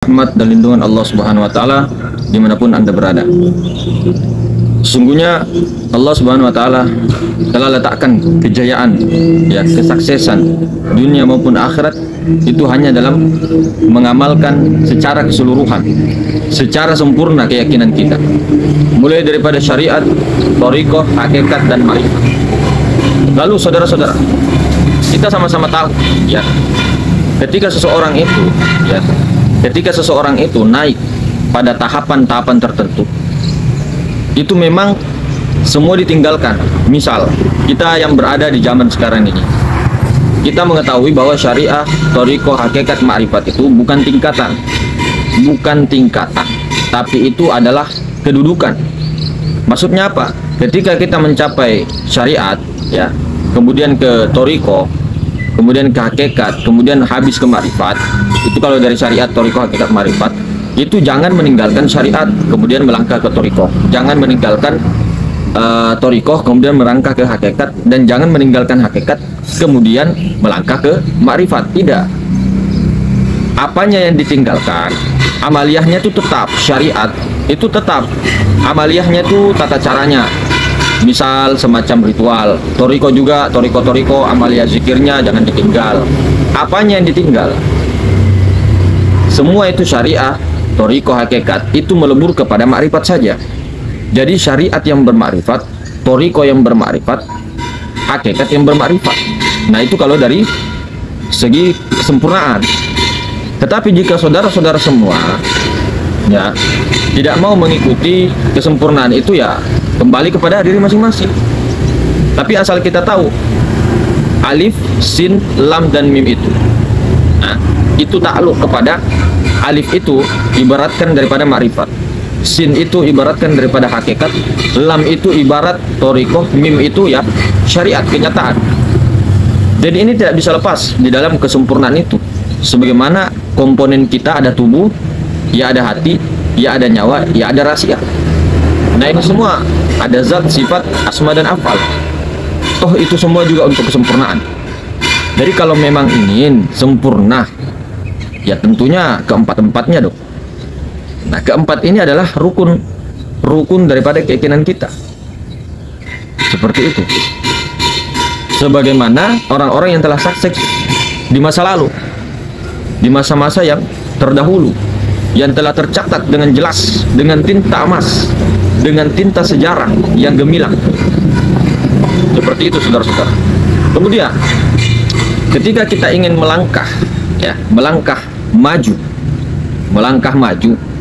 Rahmat dan lindungan Allah Subhanahu wa taala dimanapun Anda berada. Sesungguhnya Allah Subhanahu wa taala telah letakkan kejayaan, ya, kesuksesan dunia maupun akhirat itu hanya dalam mengamalkan secara keseluruhan, secara sempurna keyakinan kita. Mulai daripada syariat, thariqah, hakikat dan ma'rifat. Lalu saudara-saudara, kita sama-sama tahu, ya, ketika seseorang itu naik pada tahapan-tahapan tertentu, itu memang semua ditinggalkan. Misal kita yang berada di zaman sekarang ini, kita mengetahui bahwa syariah, thariqah, hakikat, ma'rifat itu bukan tingkatan, tapi itu adalah kedudukan. Maksudnya apa? Ketika kita mencapai syariat, ya, kemudian ke thariqah, kemudian ke hakikat, kemudian habis ke ma'rifat, itu kalau dari syariat, thariqah, hakikat, ma'rifat, itu jangan meninggalkan syariat kemudian melangkah ke thariqah, jangan meninggalkan thariqah kemudian melangkah ke hakikat, dan jangan meninggalkan hakikat kemudian melangkah ke ma'rifat. Tidak. Apanya yang ditinggalkan, amaliyahnya itu tetap, syariat itu tetap, amaliyahnya itu tata caranya. Misal semacam ritual, thariqah juga, thariqah, amaliyah zikirnya jangan ditinggal. Apanya yang ditinggal? Semua itu syariah, thariqah, hakikat itu melebur kepada ma'rifat saja. Jadi syariat yang bermakrifat, thariqah yang bermakrifat, hakikat yang bermakrifat. Nah, itu kalau dari segi kesempurnaan. Tetapi jika saudara-saudara semua, ya, tidak mau mengikuti kesempurnaan itu, ya kembali kepada diri masing-masing. Tapi asal kita tahu alif, sin, lam dan mim itu, nah, itu takluk kepada alif, itu ibaratkan daripada ma'rifat, sin itu ibaratkan daripada hakikat, lam itu ibarat thariqah, mim itu ya syariat, kenyataan. Jadi ini tidak bisa lepas di dalam kesempurnaan itu. Sebagaimana komponen kita ada tubuh, ya ada hati, ya ada nyawa, ya ada rahasia. Nah, ini semua ada zat, sifat, asma dan afal. Toh itu semua juga untuk kesempurnaan. Jadi kalau memang ingin sempurna, ya tentunya keempat-empatnya dong. Nah, keempat ini adalah rukun daripada keyakinan kita. Seperti itu. Sebagaimana orang-orang yang telah sukses di masa lalu, di masa-masa yang terdahulu, yang telah tercatat dengan jelas dengan tinta emas, dengan tinta sejarah yang gemilang. Seperti itu, saudara-saudara. Kemudian ketika kita ingin melangkah, ya, melangkah maju,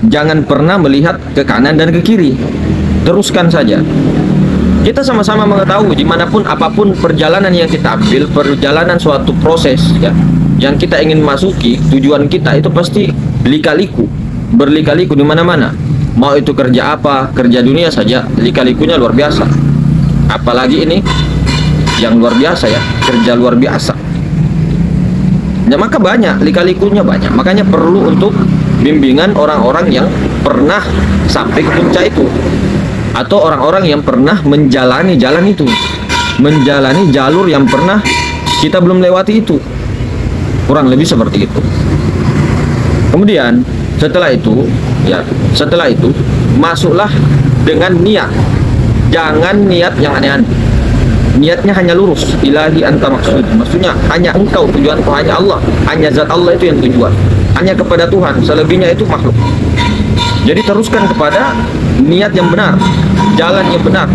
jangan pernah melihat ke kanan dan ke kiri. Teruskan saja. Kita sama-sama mengetahui dimanapun apapun perjalanan yang kita ambil, perjalanan suatu proses, ya, yang kita ingin masuki, tujuan kita itu pasti lika-liku, berlika-liku di mana-mana. Mau itu kerja apa, kerja dunia saja, lika-likunya luar biasa. Apalagi ini yang luar biasa, ya, kerja luar biasa. Ya, maka banyak, lika-likunya banyak. Makanya perlu untuk bimbingan orang-orang yang pernah sampai ke puncak itu, atau orang-orang yang pernah menjalani jalan itu, menjalani jalur yang pernah kita belum lewati itu. Kurang lebih seperti itu. Kemudian setelah itu, ya, masuklah dengan niat. Jangan niat yang aneh-aneh. Niatnya hanya lurus, ilahi anta maksud. Maksudnya hanya engkau, tujuanku hanya Allah, hanya zat Allah itu yang tujuan, hanya kepada Tuhan, selebihnya itu makhluk. Jadi teruskan kepada niat yang benar, jalan yang benar,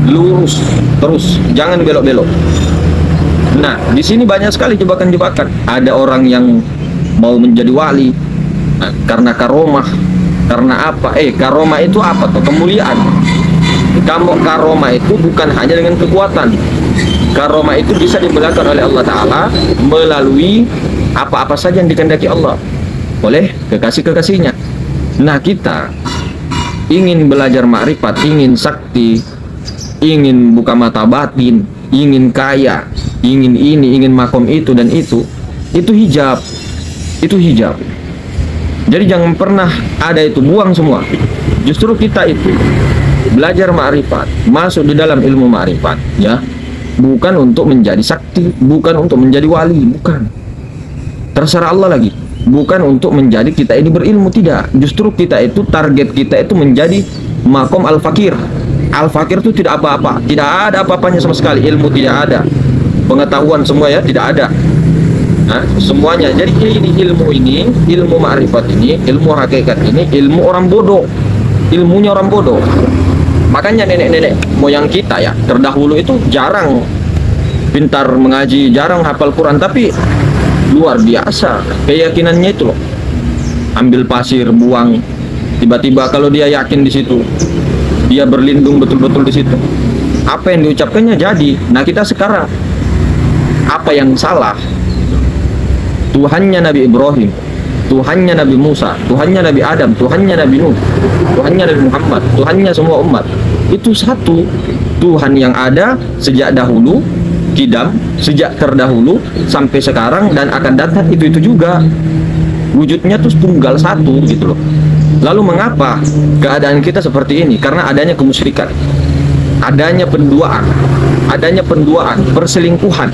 lurus terus, jangan belok-belok. Nah, di sini banyak sekali jebakan-jebakan. Ada orang yang mau menjadi wali, nah, karena karomah, karena apa? Karomah itu apa tuh? Kemuliaan. Karomah itu bukan hanya dengan kekuatan. Karomah itu bisa diberikan oleh Allah Ta'ala melalui apa-apa saja yang dikehendaki Allah oleh kekasih-kekasihnya. Nah, kita ingin belajar makrifat, ingin sakti, ingin buka mata batin, ingin kaya, ingin ini, ingin makom itu dan itu hijab. Itu hijab. Jadi jangan pernah ada itu, buang semua. Justru kita itu belajar makrifat, masuk di dalam ilmu makrifat, ya, bukan untuk menjadi sakti, bukan untuk menjadi wali, bukan. Terserah Allah lagi. bukan untuk menjadi kita ini berilmu, tidak. Justru kita itu, target kita itu menjadi makom al-fakir. Al-fakir itu tidak apa-apa, tidak ada apa-apanya sama sekali, ilmu tidak ada, pengetahuan semua ya tidak ada. Nah, semuanya. Jadi ini, ilmu ma'rifat ini, ilmu hakikat ini, ilmu orang bodoh, ilmunya orang bodoh. Makanya nenek-nenek moyang kita ya terdahulu itu jarang pintar mengaji, jarang hafal Quran, tapi luar biasa keyakinannya itu loh. Ambil pasir, buang, tiba-tiba kalau dia yakin di situ, dia berlindung betul-betul di situ, apa yang diucapkannya jadi. Nah, kita sekarang apa yang salah? Tuhannya Nabi Ibrahim, Tuhannya Nabi Musa, Tuhannya Nabi Adam, Tuhannya Nabi Nuh, Tuhannya Nabi Muhammad, Tuhannya semua umat itu satu Tuhan yang ada sejak dahulu, kidam, sejak terdahulu sampai sekarang dan akan datang, itu juga wujudnya tuh tunggal satu gitu loh. Lalu mengapa keadaan kita seperti ini? Karena adanya kemusyrikan, adanya penduaan, perselingkuhan,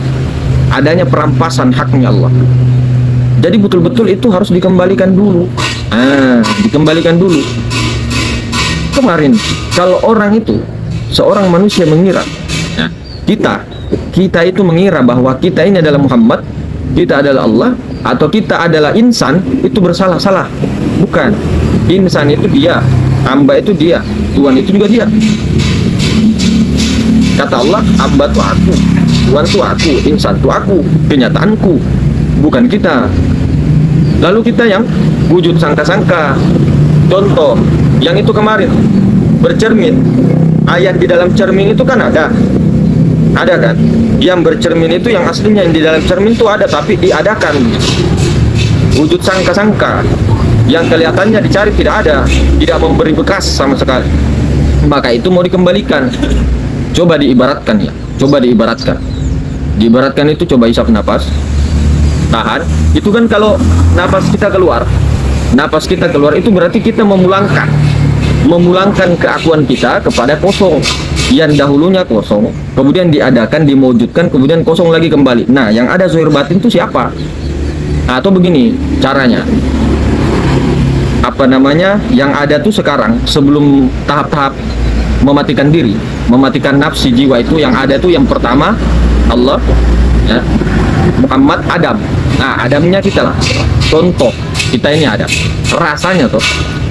adanya perampasan haknya Allah. Jadi betul-betul itu harus dikembalikan dulu. Dikembalikan dulu. Kemarin kalau orang itu, seorang manusia mengira, kita itu mengira bahwa kita ini adalah Muhammad, kita adalah Allah, atau kita adalah insan, itu bersalah-salah. Bukan. Insan itu dia, hamba itu dia, Tuhan itu juga dia. Kata Allah, hamba itu aku, Tuhan itu aku, insan itu aku, kenyataanku, bukan kita. Lalu kita yang wujud sangka-sangka. Contoh yang itu kemarin, bercermin, ayat di dalam cermin itu kan ada kan, yang bercermin itu yang aslinya yang di dalam cermin itu ada, tapi diadakan wujud sangka-sangka, yang kelihatannya dicari tidak ada, tidak memberi bekas sama sekali. Maka itu mau dikembalikan. Coba diibaratkan ya, diibaratkan itu, coba hisap nafas, tahan. Itu kan kalau nafas kita keluar itu berarti kita memulangkan keakuan kita kepada kosong, yang dahulunya kosong, kemudian diadakan, dimewujudkan, kemudian kosong lagi kembali. Nah, yang ada zahir batin itu siapa? Atau begini caranya, yang ada tuh sekarang, sebelum tahap-tahap mematikan diri, mematikan nafsi jiwa itu, yang ada tuh yang pertama Allah ya, Muhammad, Adam. Nah, Adamnya kita lah, contoh kita ini ada rasanya tuh,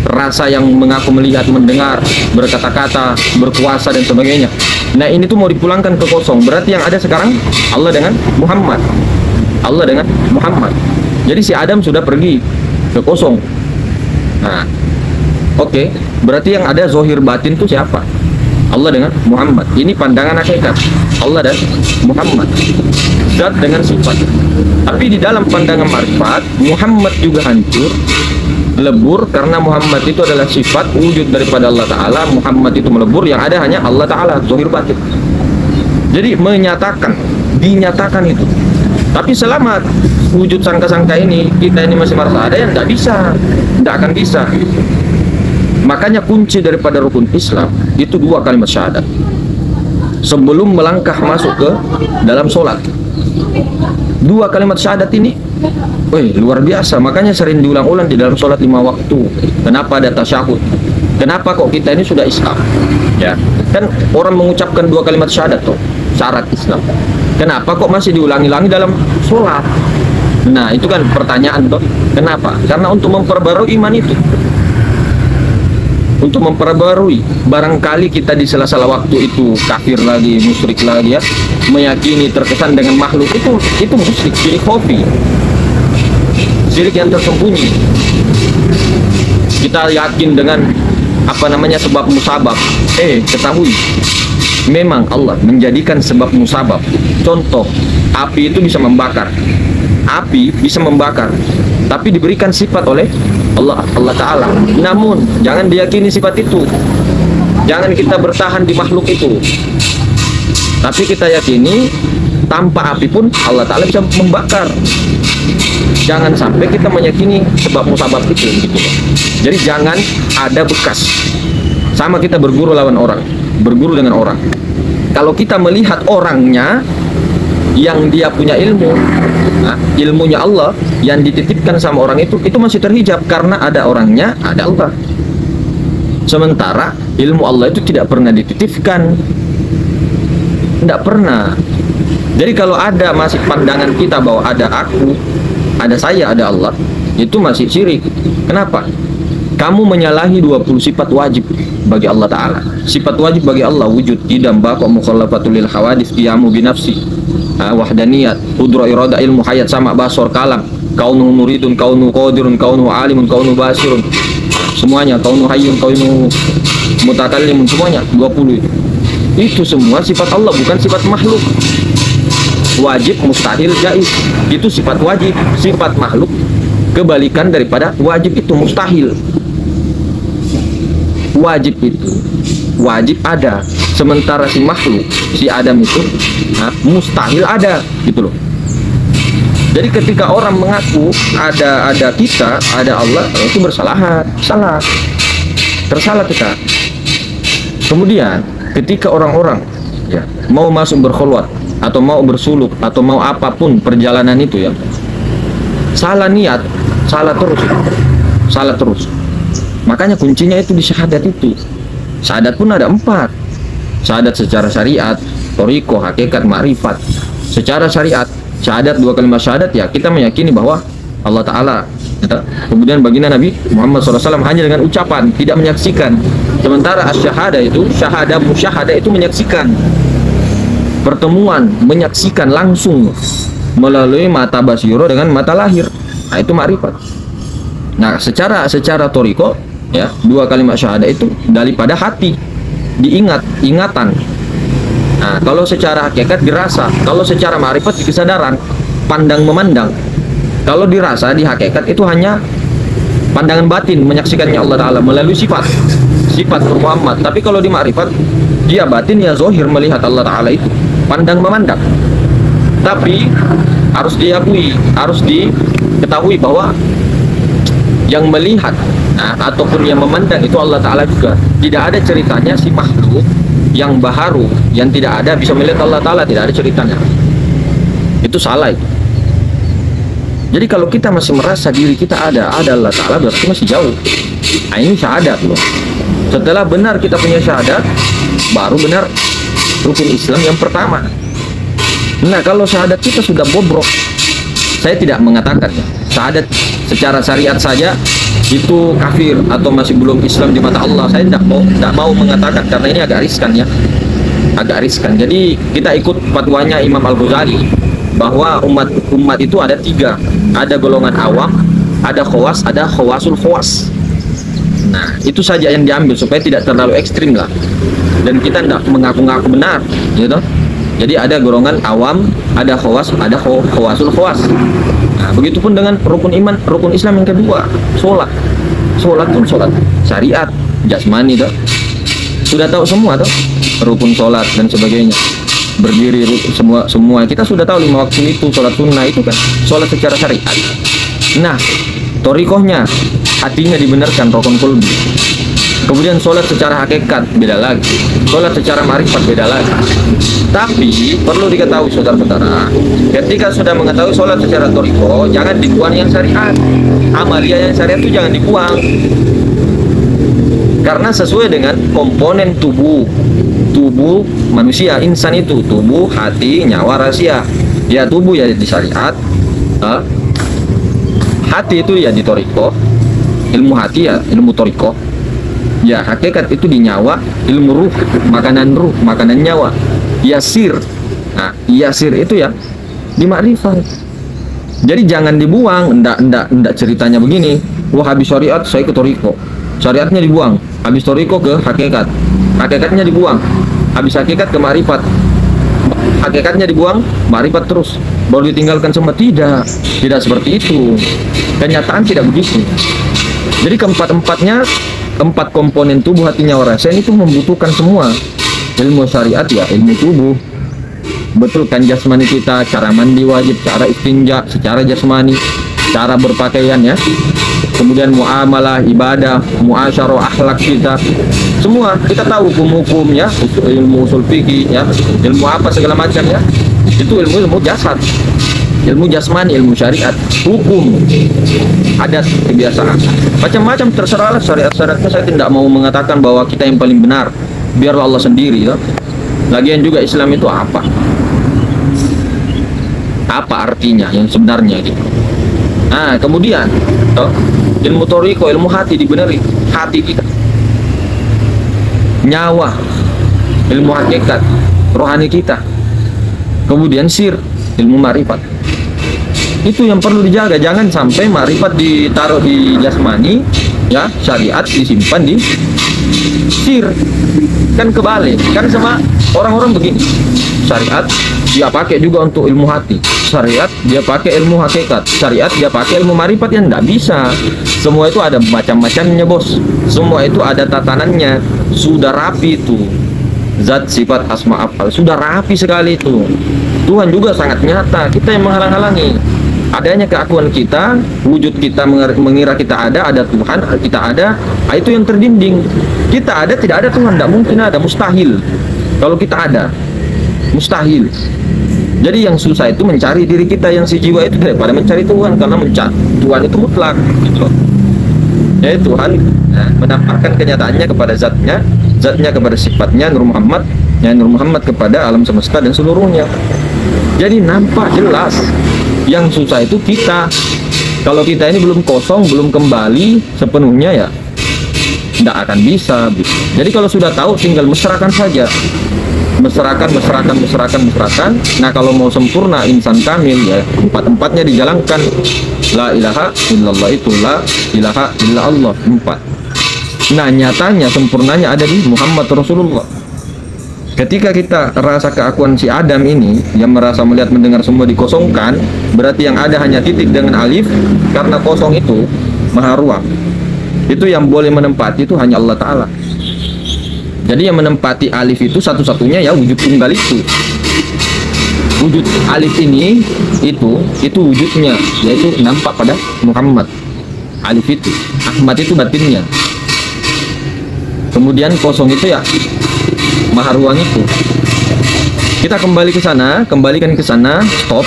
rasa yang mengaku melihat, mendengar, berkata-kata, berkuasa dan sebagainya. Nah, ini tuh mau dipulangkan ke kosong. Berarti yang ada sekarang Allah dengan Muhammad, jadi si Adam sudah pergi ke kosong. Nah, oke, berarti yang ada zahir batin tuh siapa? Allah dengan Muhammad. Ini pandangan hakikat, Allah dan Muhammad, zat dengan sifat. Tapi di dalam pandangan marifat, Muhammad juga hancur, lebur, karena Muhammad itu adalah sifat wujud daripada Allah Ta'ala. Muhammad itu melebur, yang ada hanya Allah Ta'ala, zahir batin. Jadi dinyatakan itu. Tapi selama wujud sangka-sangka ini, kita ini masih merasa ada, yang tidak akan bisa. Makanya kunci daripada rukun Islam itu 2 kalimat syahadat. Sebelum melangkah masuk ke dalam sholat, 2 kalimat syahadat ini luar biasa. Makanya sering diulang-ulang di dalam sholat 5 waktu. Kenapa ada tasyahud? Kenapa kok kita ini sudah Islam? Ya, kan orang mengucapkan 2 kalimat syahadat tuh, syarat Islam. Kenapa kok masih diulangi-ulangi dalam sholat? Nah, itu kan pertanyaan tuh. Kenapa? Karena untuk memperbarui iman itu. Untuk memperbarui, barangkali kita di sela-sela waktu itu kafir lagi, musyrik lagi ya, meyakini terkesan dengan makhluk itu musyrik, syirik khafi, syirik yang tersembunyi. Kita yakin dengan sebab musabab. Ketahui memang Allah menjadikan sebab musabab. Contoh, api itu bisa membakar, tapi diberikan sifat oleh Allah Ta'ala. Namun jangan diyakini sifat itu, jangan kita bertahan di makhluk itu, tapi kita yakini tanpa api pun Allah Ta'ala bisa membakar. Jangan sampai kita meyakini sebab musabab itu gitu. Jadi jangan ada bekas. Sama kita berguru dengan orang, kalau kita melihat orangnya yang dia punya ilmu, ilmunya Allah yang dititipkan sama orang itu masih terhijab karena ada orangnya, ada Allah. Sementara ilmu Allah itu tidak pernah dititipkan, tidak pernah. Jadi kalau ada masih pandangan kita bahwa ada aku, ada saya, ada Allah, itu masih syirik. Kenapa? Kamu menyalahi 20 sifat wajib bagi Allah Ta'ala. Sifat wajib bagi Allah: wujud, idam, baqa, mukhallafatul lil hawadits, qiyamu binafsi, wahdaniyat, qudra, irada, ilmu, hayat, sama, basor, kalam, kaunu muridun, kaunu qadirun, kaunu alimun, kaunu basirun, semuanya, kaunu hayyun, kaunu mutakallimun, semuanya 20 itu. Itu semua sifat Allah, bukan sifat makhluk. Wajib, mustahil, jaiz, itu sifat wajib. Sifat makhluk kebalikan daripada wajib, itu mustahil. Wajib itu wajib ada, sementara si makhluk, si Adam itu mustahil ada, gitu loh. Jadi ketika orang mengaku ada kita, ada Allah, itu bersalah, tersalah kita. Kemudian ketika orang-orang mau masuk berkhulwat atau mau bersuluk atau mau apapun perjalanan itu salah niat, salah terus. Makanya kuncinya itu di syahadat itu. Syahadat pun ada 4. Syahadat secara syariat, thariqah, hakikat, ma'rifat. Secara syariat, syahadat 2 kalimat syahadat kita meyakini bahwa Allah Ta'ala. Kemudian baginda Nabi Muhammad SAW hanya dengan ucapan, tidak menyaksikan. Sementara asyahadah itu, syahadah musyahadah itu menyaksikan. Pertemuan, menyaksikan langsung melalui mata basiro dengan mata lahir. Nah, itu ma'rifat. Nah, secara thariqah 2 kalimat syahadah itu daripada hati, ingatan. Nah, kalau secara hakikat dirasa, kalau secara ma'rifat di kesadaran, pandang memandang. Kalau dirasa di hakikat itu hanya pandangan batin, menyaksikannya Allah Ta'ala melalui sifat Muhammad. Tapi kalau di ma'rifat, dia batin, ya zohir, melihat Allah Ta'ala itu pandang memandang. Tapi harus diakui, harus diketahui bahwa yang melihat ataupun yang memandang itu Allah Ta'ala juga. Tidak ada ceritanya si makhluk yang baharu, yang tidak ada, bisa melihat Allah Ta'ala, tidak ada ceritanya. Itu salah itu. Jadi kalau kita masih merasa diri kita ada Allah Ta'ala, berarti masih jauh. Nah, ini syahadat loh. Setelah benar kita punya syahadat, baru benar rukun Islam yang pertama. Nah, kalau syahadat kita sudah bobrok, saya tidak mengatakan syahadat secara syariat saja itu kafir atau masih belum Islam di mata Allah. Saya tidak mau mengatakan, karena ini agak riskan. Jadi kita ikut fatwanya Imam Al-Ghazali bahwa umat itu ada 3. Ada golongan awam, ada khawas, ada khawasul khawas. Nah, itu saja yang diambil supaya tidak terlalu ekstrim lah. Dan kita tidak mengaku-ngaku benar, gitu. Jadi ada golongan awam, ada khawas, ada khawasul khawas. Nah, begitupun dengan rukun iman, rukun Islam yang kedua, sholat pun sholat syariat, jasmani tuh. Sudah tahu semua tuh, rukun sholat dan sebagainya. Berdiri semua kita sudah tahu 5 waktu itu, sholat sunnah itu kan sholat secara syariat. Nah, thariqahnya, hatinya dibenarkan, rukun qalbi. Kemudian sholat secara hakikat beda lagi, sholat secara ma'rifat beda lagi. Tapi perlu diketahui saudara-saudara, ketika sudah mengetahui sholat secara thariqah, jangan dibuang yang syariat. Amalia yang syariat itu jangan dibuang, karena sesuai dengan komponen tubuh manusia, insan itu tubuh, hati, nyawa, rahasia. Ya tubuh ya di syariat, hati itu ya di thariqah, ilmu hati ya ilmu thariqah. Ya hakikat itu di nyawa, ilmu ruh, makanan nyawa. Yasir, nah yasir itu ya di ma'rifat. Jadi jangan dibuang. Ndak ceritanya begini, wah habis syariat saya ke thariqah, syariatnya dibuang. Habis thariqah ke hakikat, hakikatnya dibuang. Habis hakikat ke ma'rifat, hakikatnya dibuang, ma'rifat terus, baru ditinggalkan semua. Tidak seperti itu. Kenyataan tidak begitu. Jadi keempat-empatnya, 4 komponen tubuh, hati, nyawa, rahasia itu membutuhkan semua ilmu syariat ya, ilmu tubuh. Betul kan, jasmani kita, cara mandi wajib, cara istinja secara jasmani, cara berpakaian ya, kemudian muamalah, ibadah, muasyarah, akhlak kita, semua kita tahu hukum-hukumnya, ilmu usul fikih ya, ilmu apa segala macam ya, Itu ilmu jasad, ilmu jasmani, ilmu syariat, hukum, adat, kebiasaan, macam-macam. Terserahlah syariat-syariatnya. Saya tidak mau mengatakan bahwa kita yang paling benar, biarlah Allah sendiri ya. Lagian juga Islam itu apa artinya yang sebenarnya gitu. Nah kemudian ilmu toriko, ilmu hati, dibeneri hati kita, nyawa, ilmu hakikat rohani kita. Kemudian sir, ilmu marifat, itu yang perlu dijaga. Jangan sampai marifat ditaruh di jasmani ya, syariat disimpan di sir. Kan kebalik, kan sama orang-orang begini. Syariat dia pakai juga untuk ilmu hati, syariat dia pakai ilmu hakikat, syariat dia pakai ilmu marifat. Yang tidak bisa. Semua itu ada macam-macamnya bos, semua itu ada tatanannya, sudah rapi itu. Zat, sifat, asma, afal sudah rapi sekali itu. Tuhan juga sangat nyata, kita yang menghalang-halangi adanya keakuan kita, wujud kita mengira kita ada Tuhan, kita ada, itu yang terdinding. Kita ada, tidak ada Tuhan, tidak mungkin ada, mustahil. Kalau kita ada, mustahil. Jadi yang susah itu mencari diri kita yang si jiwa itu daripada mencari Tuhan, karena mencari Tuhan itu mutlak gitu. Jadi Tuhan menampakkan kenyataannya kepada zatnya kepada sifatnya, Nur Muhammad, ya Nur Muhammad kepada alam semesta dan seluruhnya. Jadi nampak jelas. Yang susah itu kita. Kalau kita ini belum kosong, belum kembali sepenuhnya ya tidak akan bisa. Jadi kalau sudah tahu tinggal mesrakan saja, mesrakan. Nah kalau mau sempurna insan kamil ya empat-empatnya dijalankan. La ilaha illallah itu la ilaha illallah, 4. Nah nyatanya sempurnanya ada di Muhammad Rasulullah. Ketika kita rasa keakuan si Adam ini yang merasa melihat mendengar semua dikosongkan, berarti yang ada hanya titik dengan alif. Karena kosong itu maha ruang, itu yang boleh menempati itu hanya Allah Ta'ala. Jadi yang menempati alif itu satu-satunya ya wujud tunggal itu. Wujud alif ini itu wujudnya, yaitu nampak pada Muhammad. Alif itu, Ahmad itu batinnya. Kemudian kosong itu ya maha ruang itu. Kita kembali ke sana, kembalikan ke sana, stop.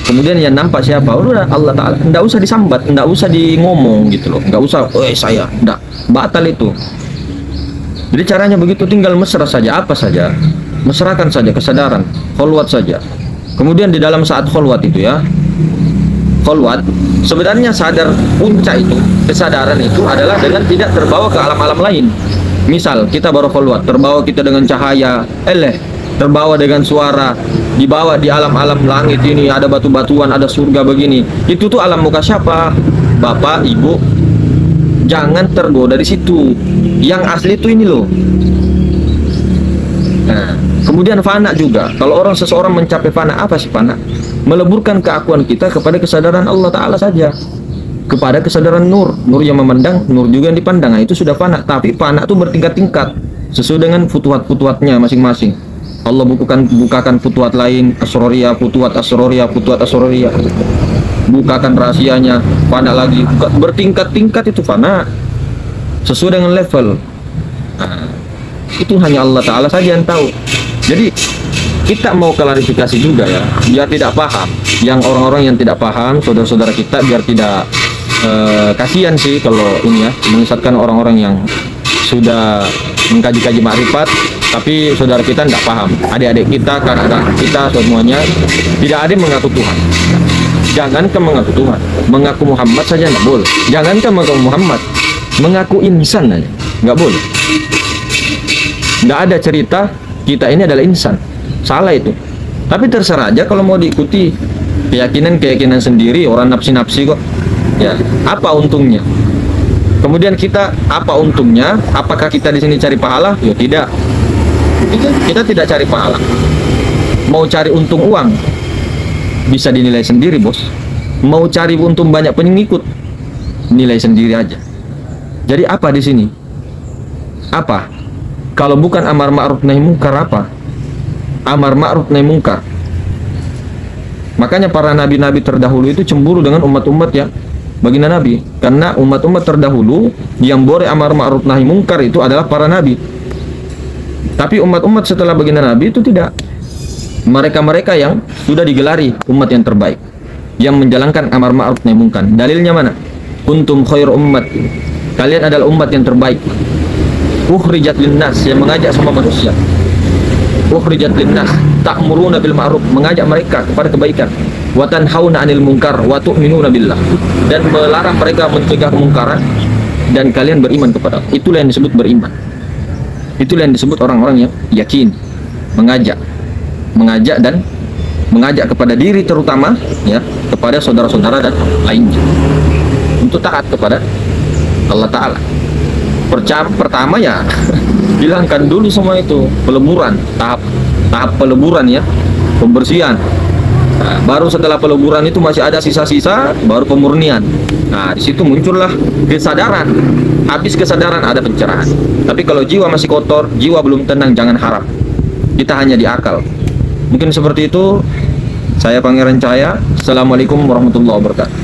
Kemudian yang nampak siapa? Udah Allah Ta'ala. Nggak usah disambat, nggak usah di ngomong gitu loh. Nggak usah, saya, nggak, batal itu. Jadi caranya begitu, tinggal mesra saja, apa saja, mesrakan saja kesadaran, kholwat saja. Kemudian di dalam saat kholwat itu ya, kholwat sebenarnya sadar puncak itu, kesadaran itu adalah dengan tidak terbawa ke alam-alam lain. Misal kita baru kholwat, terbawa kita dengan cahaya, terbawa dengan suara, dibawa di alam-alam langit ini, ada batu-batuan, ada surga begini. Itu tuh alam muka siapa? Bapak, ibu. Jangan tergoda dari situ. Yang asli itu ini loh. Nah, kemudian fana juga. Kalau seseorang mencapai fana, apa sih fana? Meleburkan keakuan kita kepada kesadaran Allah Ta'ala saja, kepada kesadaran nur yang memandang, nur juga yang dipandang. Nah, itu sudah fana. Tapi fana itu bertingkat-tingkat sesuai dengan futuhat-futuhatnya masing-masing. Allah bukakan futuhat lain, asroriyah, futuhat asroriyah, bukakan rahasianya, fana lagi, bertingkat-tingkat itu fana sesuai dengan level. Nah, itu hanya Allah Ta'ala saja yang tahu. Jadi kita mau klarifikasi juga ya, biar tidak paham. Yang orang-orang yang tidak paham, saudara-saudara kita, biar tidak kasihan sih kalau ini ya, menyesatkan orang-orang yang sudah mengkaji-kaji makrifat, tapi saudara kita tidak paham. Adik-adik kita, kakak-kakak kita, semuanya tidak ada yang mengaku Tuhan. Jangankan mengaku Tuhan, mengaku Muhammad saja tidak boleh. Jangankan mengaku Muhammad, mengaku insan aja nggak boleh. Nggak ada cerita kita ini adalah insan, salah itu. Tapi terserah aja kalau mau diikuti keyakinan sendiri, orang nafsi-nafsi kok ya. Apa untungnya? Kemudian kita apa untungnya? Apakah kita di sini cari pahala? Ya tidak. Kita tidak cari pahala. Mau cari untung uang bisa dinilai sendiri bos. Mau cari untung banyak pengikut, nilai sendiri aja. Jadi apa di sini? Apa? Kalau bukan amar ma'ruf nahi mungkar apa? Amar ma'ruf nahi mungkar. Makanya para nabi-nabi terdahulu itu cemburu dengan umat-umat ya baginda Nabi, karena umat-umat terdahulu yang boleh amar ma'ruf nahi mungkar itu adalah para nabi. Tapi umat-umat setelah baginda Nabi itu tidak. mereka-mereka yang sudah digelari umat yang terbaik, yang menjalankan amar ma'ruf nahi munkar. Dalilnya mana? Kuntum khair ummat, kalian adalah umat yang terbaik. Ukhrijat linnas, yang mengajak semua manusia. Ukhrijat linnas, ta'muruna bil ma'ruf, mengajak mereka kepada kebaikan. Wa tanhauna 'anil munkar wa tu'minuna billah, dan melarang mereka mencegah kemungkaran, dan kalian beriman kepada Allah. Itulah yang disebut beriman. Itulah yang disebut orang-orang yang yakin, mengajak dan mengajak kepada diri terutama, ya, kepada saudara-saudara dan lainnya untuk taat kepada Allah Ta'ala. Pertama ya hilangkan dulu semua itu peleburan, tahap peleburan, ya, pembersihan. Nah, baru setelah peleburan itu masih ada sisa-sisa, baru pemurnian. Nah, di situ muncullah kesadaran. Habis kesadaran ada pencerahan. Tapi kalau jiwa masih kotor, jiwa belum tenang, jangan harap. Kita hanya di akal. Mungkin seperti itu. Saya Pangeran Cahaya. Assalamualaikum warahmatullahi wabarakatuh.